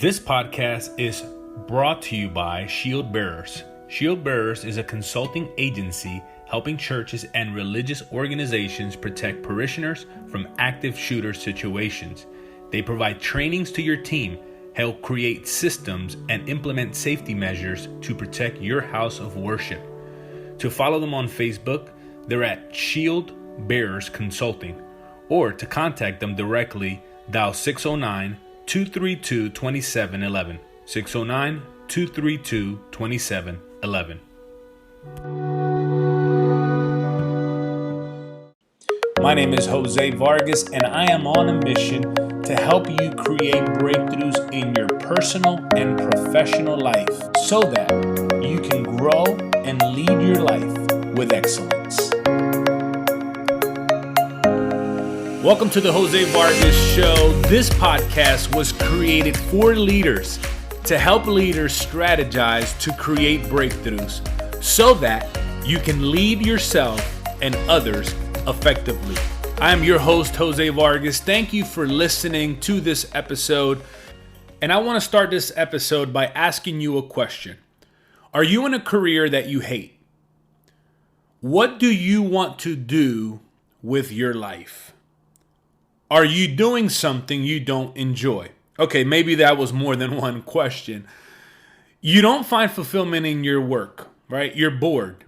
This podcast is brought to you by Shield Bearers. Shield Bearers is a consulting agency helping churches and religious organizations protect parishioners from active shooter situations. They provide trainings to your team, help create systems, and implement safety measures to protect your house of worship. To follow them on Facebook, they're at Shield Bearers Consulting, or to contact them directly, dial 609-232-2711. 609-232-2711. My name is Jose Vargas, and I am on a mission to help you create breakthroughs in your personal and professional life so that you can grow and lead your life with excellence. Welcome to the Jose Vargas Show. This podcast was created for leaders to help leaders strategize to create breakthroughs so that you can lead yourself and others effectively. I am your host, Jose Vargas. Thank you for listening to this episode. And I want to start this episode by asking you a question. Are you in a career that you hate? What do you want to do with your life? Are you doing something you don't enjoy? Okay, maybe that was more than one question. You don't find fulfillment in your work, right? You're bored.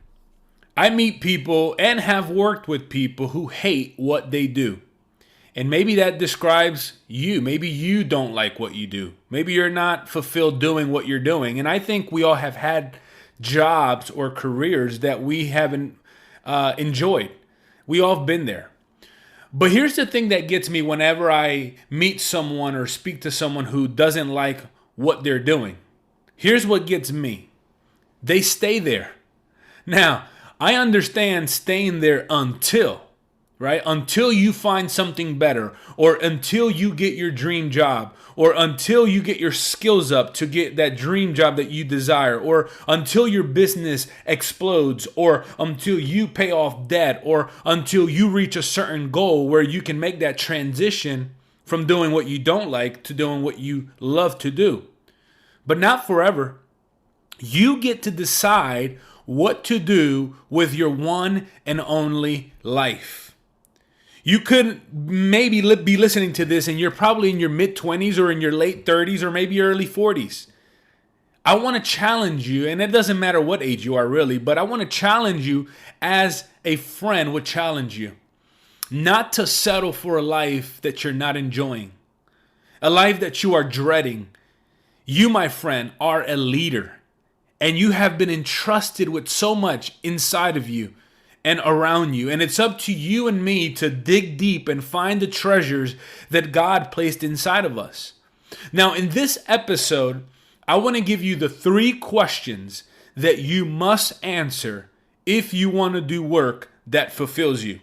I meet people and have worked with people who hate what they do. And maybe that describes you. Maybe you don't like what you do. Maybe you're not fulfilled doing what you're doing. And I think we all have had jobs or careers that we haven't enjoyed. We all have been there. But here's the thing that gets me whenever I meet someone or speak to someone who doesn't like what they're doing. Here's what gets me. They stay there. Now, I understand staying there until you find something better, or until you get your dream job, or until you get your skills up to get that dream job that you desire, or until your business explodes, or until you pay off debt, or until you reach a certain goal where you can make that transition from doing what you don't like to doing what you love to do. But not forever. You get to decide what to do with your one and only life. You could maybe be listening to this and you're probably in your mid-20s or in your late 30s or maybe early 40s. I want to challenge you, and it doesn't matter what age you are really, but I want to challenge you as a friend would challenge you. Not to settle for a life that you're not enjoying. A life that you are dreading. You, my friend, are a leader. And you have been entrusted with so much inside of you and around you. And it's up to you and me to dig deep and find the treasures that God placed inside of us. Now, in this episode, I want to give you the 3 questions that you must answer if you want to do work that fulfills you.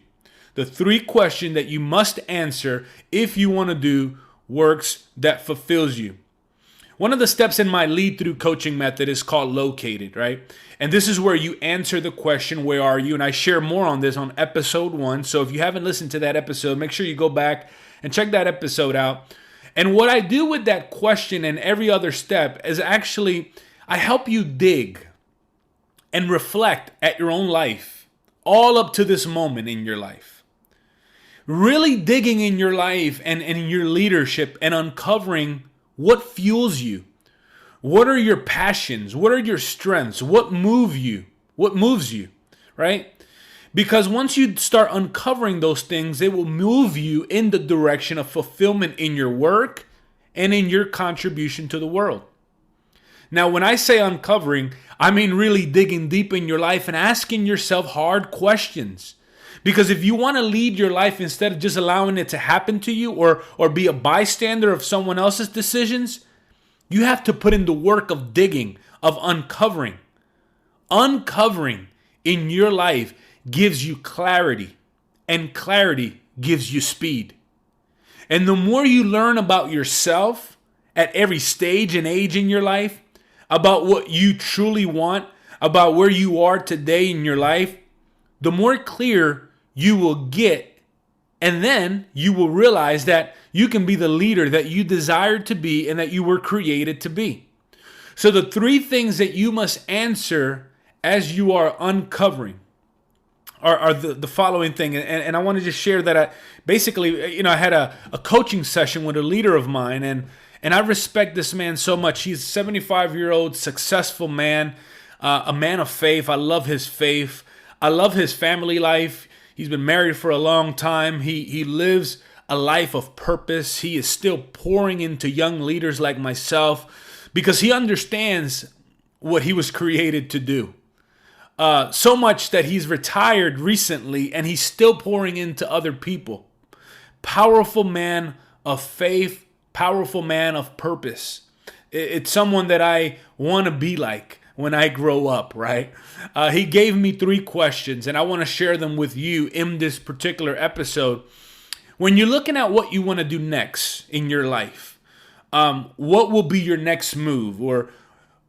The 3 questions that you must answer if you want to do works that fulfills you. One of the steps in my lead through coaching method is called located, right? And this is where you answer the question, where are you? And I share more on this on episode 1. So if you haven't listened to that episode, make sure you go back and check that episode out. And what I do with that question and every other step is actually I help you dig and reflect at your own life, all up to this moment in your life. Really digging in your life and in your leadership and uncovering what fuels you? What are your passions? What are your strengths? What moves you, right? Because once you start uncovering those things, it will move you in the direction of fulfillment in your work and in your contribution to the world. Now, when I say uncovering, I mean really digging deep in your life and asking yourself hard questions. Because if you want to lead your life instead of just allowing it to happen to you or be a bystander of someone else's decisions, you have to put in the work of digging, of uncovering. Uncovering in your life gives you clarity, and clarity gives you speed. And the more you learn about yourself at every stage and age in your life, about what you truly want, about where you are today in your life, the more clear you will get And then you will realize that you can be the leader that you desired to be and that you were created to be. So the three things that you must answer as you are uncovering are the following thing. And I want to just share that I had a coaching session with a leader of mine, and I respect this man so much. He's a 75-year-old successful man, a man of faith. I love his faith. I love his family life. He's been married for a long time. He lives a life of purpose. He is still pouring into young leaders like myself because he understands what he was created to do. So much that he's retired recently and he's still pouring into other people. Powerful man of faith, powerful man of purpose. It's someone that I want to be like when I grow up, right? He gave me 3 questions, and I want to share them with you in this particular episode. When you're looking at what you want to do next in your life, what will be your next move, or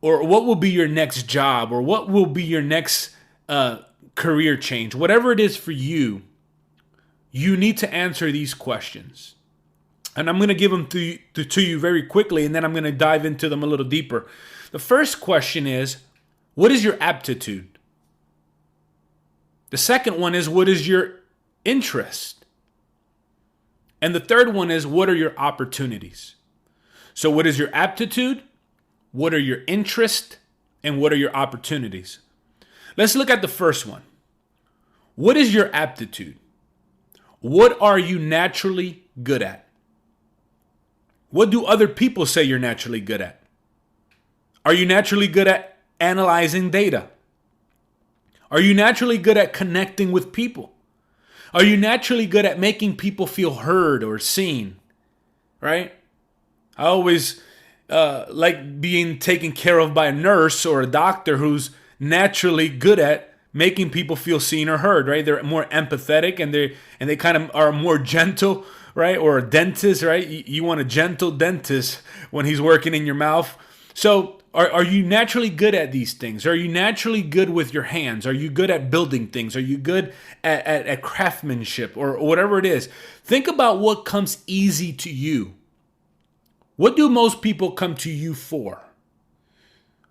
what will be your next job, or what will be your next career change? Whatever it is for you, you need to answer these questions. And I'm going to give them to you very quickly, and then I'm going to dive into them a little deeper. The first question is, what is your aptitude? The second one is, what is your interest? And the third one is, what are your opportunities? So what is your aptitude? What are your interests? And what are your opportunities? Let's look at the first one. What is your aptitude? What are you naturally good at? What do other people say you're naturally good at? Are you naturally good at analyzing data? Are you naturally good at connecting with people? Are you naturally good at making people feel heard or seen? Right? I always like being taken care of by a nurse or a doctor who's naturally good at making people feel seen or heard, right? They're more empathetic and they kind of are more gentle, right? Or a dentist, right? You want a gentle dentist when he's working in your mouth. So are you naturally good at these things? Are you naturally good with your hands? Are you good at building things? Are you good at craftsmanship or whatever it is? Think about what comes easy to you. What do most people come to you for?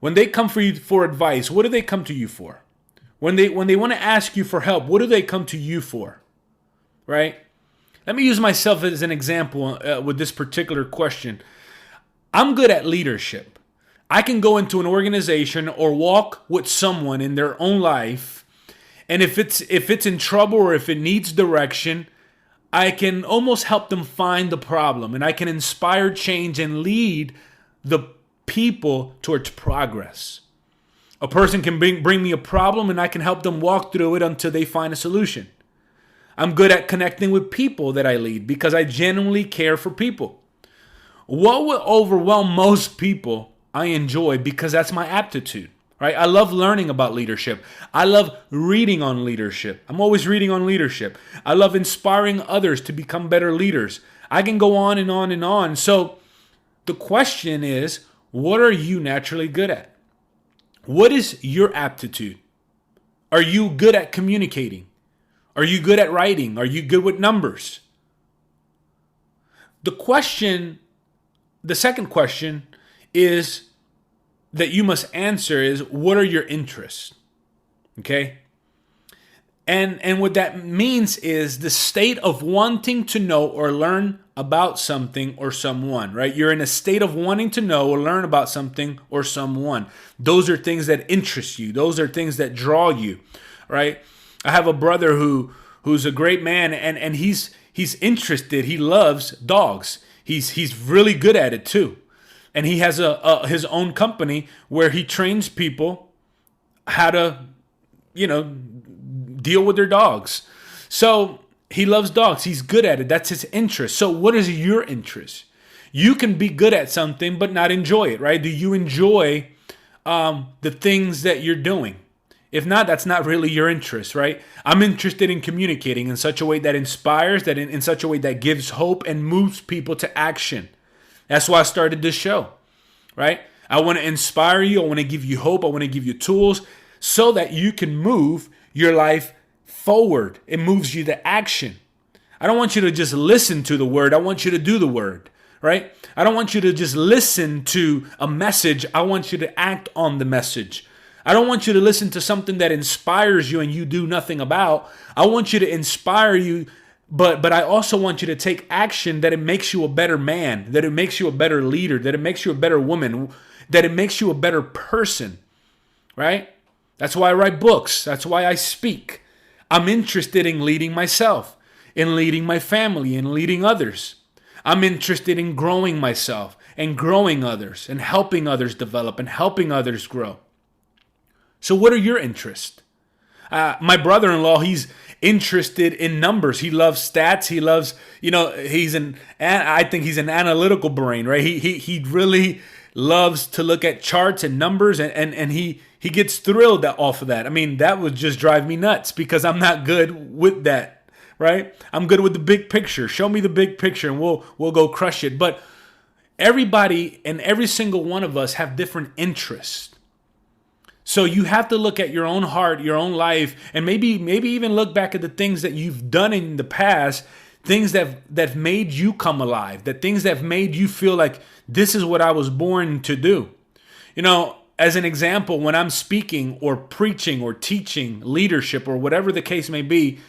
When they come for you for advice, what do they come to you for? When they want to ask you for help, what do they come to you for? Right? Let me use myself as an example with this particular question. I'm good at leadership. I can go into an organization or walk with someone in their own life, and if it's in trouble or if it needs direction, I can almost help them find the problem, and I can inspire change and lead the people towards progress. A person can bring me a problem, and I can help them walk through it until they find a solution. I'm good at connecting with people that I lead because I genuinely care for people. What will overwhelm most people I enjoy because that's my aptitude, right? I love learning about leadership. I love reading on leadership. I'm always reading on leadership. I love inspiring others to become better leaders. I can go on and on and on. So the question is, what are you naturally good at? What is your aptitude? Are you good at communicating? Are you good at writing? Are you good with numbers? The second question is that you must answer is, what are your interests? Okay? And what that means is the state of wanting to know or learn about something or someone, right? You're in a state of wanting to know or learn about something or someone. Those are things that interest you. Those are things that draw you, right? I have a brother who's a great man, and he's interested. He loves dogs. He's really good at it too. And he has his own company where he trains people how to, deal with their dogs. So he loves dogs. He's good at it. That's his interest. So what is your interest? You can be good at something but not enjoy it, right? Do you enjoy the things that you're doing? If not, that's not really your interest, right? I'm interested in communicating in such a way that inspires, that in such a way that gives hope and moves people to action. That's why I started this show, right? I want to inspire you. I want to give you hope. I want to give you tools so that you can move your life forward. It moves you to action. I don't want you to just listen to the word. I want you to do the word, right? I don't want you to just listen to a message. I want you to act on the message. I don't want you to listen to something that inspires you and you do nothing about. I want you to inspire you, but I also want you to take action that it makes you a better man, that it makes you a better leader, that it makes you a better woman, that it makes you a better person, right? That's why I write books. That's why I speak. I'm interested in leading myself, in leading my family, in leading others. I'm interested in growing myself and growing others and helping others develop and helping others grow. So what are your interests? My brother-in-law, he's interested in numbers. He loves stats. He loves, I think he's an analytical brain, right? He really loves to look at charts and numbers, and he gets thrilled off of that. I mean, that would just drive me nuts because I'm not good with that, right? I'm good with the big picture. Show me the big picture and we'll go crush it. But everybody and every single one of us have different interests. So you have to look at your own heart, your own life, and maybe even look back at the things that you've done in the past, things that made you come alive, that things that have made you feel like this is what I was born to do. As an example, when I'm speaking or preaching or teaching leadership or whatever the case may be,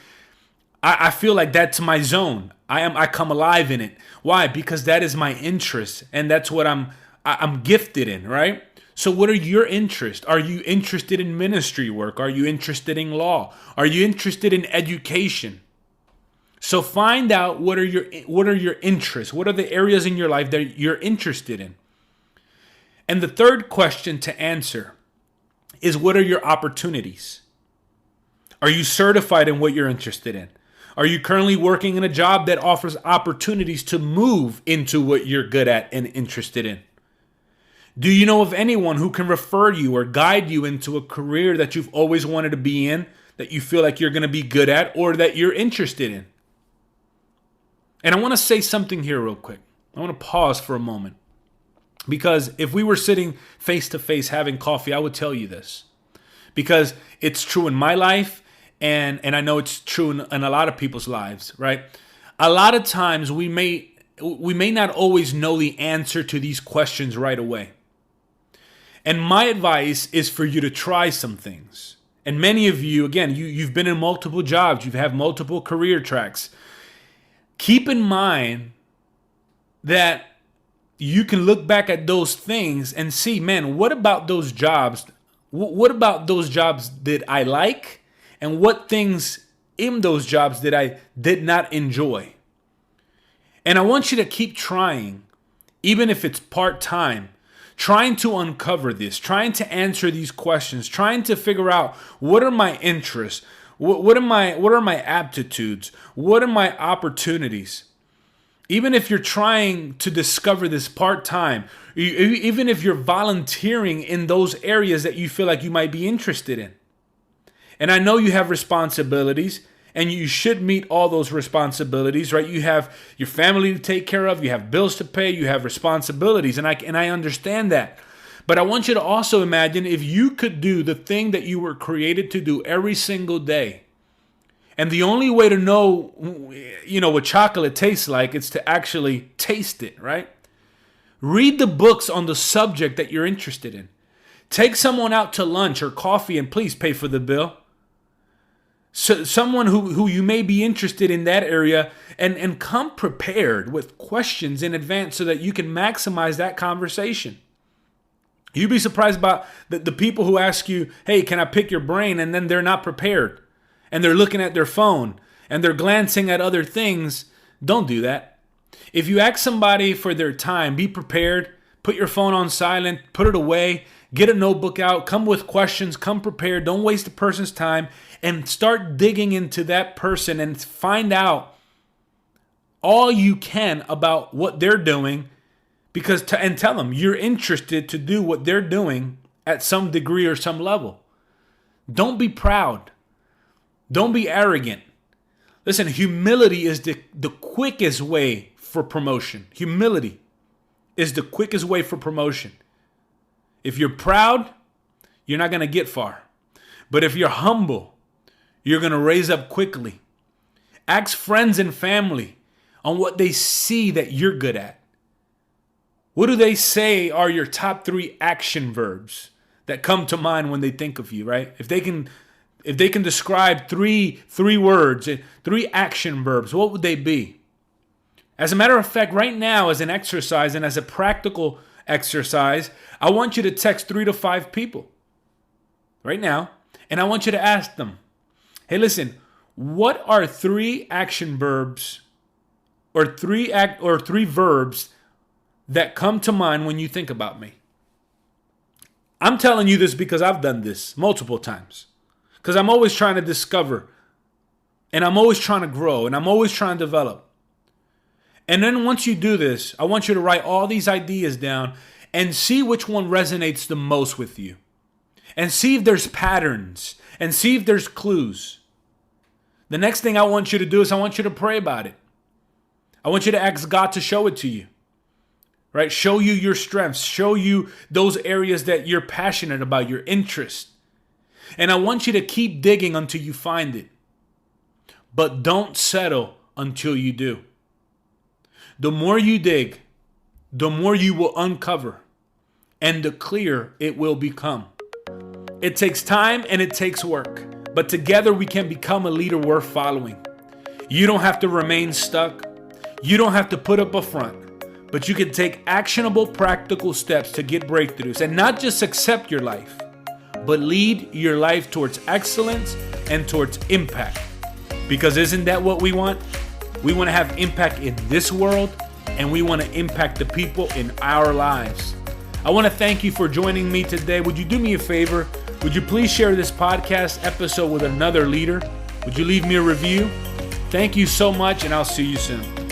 I feel like that's my zone. I come alive in it. Why? Because that is my interest, and that's what I'm gifted in, right? So what are your interests? Are you interested in ministry work? Are you interested in law? Are you interested in education? So find out what are your interests? What are the areas in your life that you're interested in? And the third question to answer is, what are your opportunities? Are you certified in what you're interested in? Are you currently working in a job that offers opportunities to move into what you're good at and interested in? Do you know of anyone who can refer you or guide you into a career that you've always wanted to be in, that you feel like you're going to be good at, or that you're interested in? And I want to say something here real quick. I want to pause for a moment. Because if we were sitting face to face having coffee, I would tell you this. Because it's true in my life, and I know it's true in a lot of people's lives, right? A lot of times we may not always know the answer to these questions right away. And my advice is for you to try some things. And many of you, again, you've been in multiple jobs. You've had multiple career tracks. Keep in mind that you can look back at those things and see, man, what about those jobs? What about those jobs did I like? And what things in those jobs did I did not enjoy? And I want you to keep trying, even if it's part-time, trying to uncover this, trying to answer these questions, trying to figure out what are my interests, what are my aptitudes, what are my opportunities. Even if you're trying to discover this part-time, even if you're volunteering in those areas that you feel like you might be interested in. And I know you have responsibilities, and you should meet all those responsibilities, right? You have your family to take care of, you have bills to pay, you have responsibilities, and I understand that. But I want you to also imagine if you could do the thing that you were created to do every single day. And the only way to know, what chocolate tastes like is to actually taste it, right? Read the books on the subject that you're interested in. Take someone out to lunch or coffee and please pay for the bill. So someone who you may be interested in that area, and come prepared with questions in advance so that you can maximize that conversation. You'd be surprised about the people who ask you, hey, can I pick your brain? And then they're not prepared. And they're looking at their phone and they're glancing at other things. Don't do that. If you ask somebody for their time, be prepared. Put your phone on silent, put it away, get a notebook out, come with questions, come prepared. Don't waste the person's time, and start digging into that person and find out all you can about what they're doing, and tell them you're interested to do what they're doing at some degree or some level. Don't be proud. Don't be arrogant. Listen, humility is the quickest way for promotion. Humility is the quickest way for promotion. If you're proud, you're not going to get far. But if you're humble, you're going to raise up quickly. Ask friends and family on what they see that you're good at. What do they say are your top 3 action verbs that come to mind when they think of you, right? If they can describe three words, 3 action verbs, what would they be? As a matter of fact, right now, as an exercise and as a practical exercise, I want you to text 3 to 5 people right now, and I want you to ask them, hey, listen, what are 3 action verbs or 3 verbs that come to mind when you think about me? I'm telling you this because I've done this multiple times. Because I'm always trying to discover, and I'm always trying to grow, and I'm always trying to develop. And then once you do this, I want you to write all these ideas down and see which one resonates the most with you. And see if there's patterns, and see if there's clues. The next thing I want you to do is I want you to pray about it. I want you to ask God to show it to you. Right? Show you your strengths. Show you those areas that you're passionate about, your interest. And I want you to keep digging until you find it. But don't settle until you do. The more you dig, the more you will uncover, and the clearer it will become. It takes time and it takes work, but together we can become a leader worth following. You don't have to remain stuck. You don't have to put up a front, but you can take actionable, practical steps to get breakthroughs and not just accept your life, but lead your life towards excellence and towards impact. Because isn't that what we want? We want to have impact in this world, and we want to impact the people in our lives. I want to thank you for joining me today. Would you do me a favor? Would you please share this podcast episode with another leader? Would you leave me a review? Thank you so much, and I'll see you soon.